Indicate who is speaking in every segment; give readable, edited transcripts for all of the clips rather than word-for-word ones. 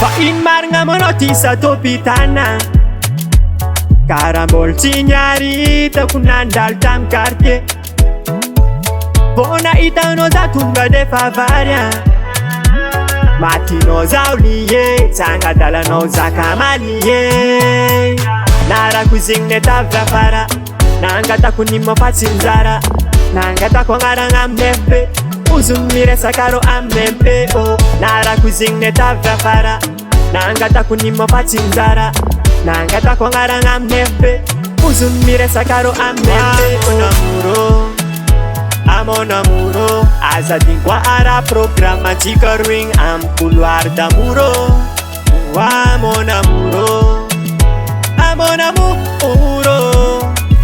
Speaker 1: Fa in marnga monotisa topitana Karambolchi nyari ta kunandal tam quartier Bona itano za tunga de favaria Matino za uliye Tanga dala no za kamaliye Nara kuzingne ta vrafara Nanga ta kunimo patsinzara Nanga ta kwangara ngamnepe Uzumire sakaro amnepe oh Nara kuzingne ta vrafara Nanga ta kunimo patsinzara Nanga ta kwangara ngamnepe Uzumire sakaro amnepe oh Mon amuro, azadin kwa ara programa chica ring am couloir d'amuro. Mon amuro,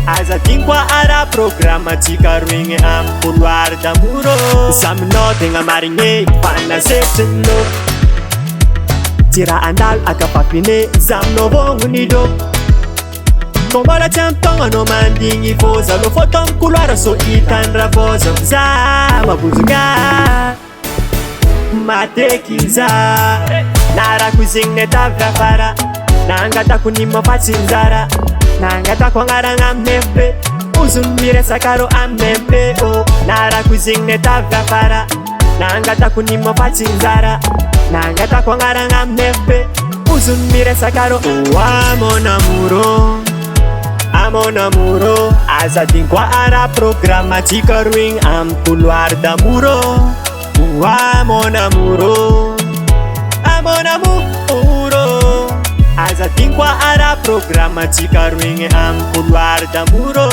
Speaker 1: azadin kwa ara programa chica ring am couloir d'amuro. Sam nothing amaringe pana septeno. Tira andal akapapine zam no bongunido. Kombola chamtonga no mandingi foza Lo fotom couloir so itan ravoza Za mabuzunga Matekiza Nara kuzingne ta vrafara Nanga ta kunimo patsinzara Nanga ta kwangara ngamnepe Uzumire sakaro amnepe oh Nara kuzingne ta vrafara Nanga ta kunimo patsinzara Nanga ta kwangara ngamnepe Uzumire sakaro oh mon amuro Mon amuro, azadin kwa ara programa chica ring am couloir d'amuro. Mon amuro, azadin kwa ara programa chica ring am couloir d'amuro.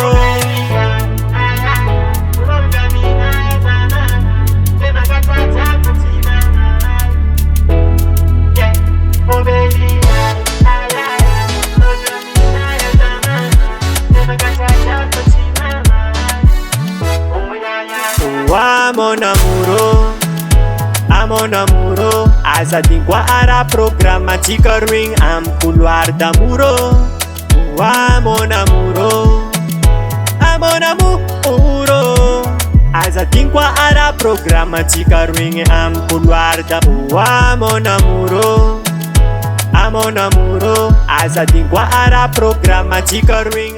Speaker 1: Mon amuro, azadin kwa ara programa chica ring am couloir d'amuro. Mon amuro, azadin kwa ara programa chica ring am couloir d'amuro. Mon amuro, azadin kwa ara programa chica ring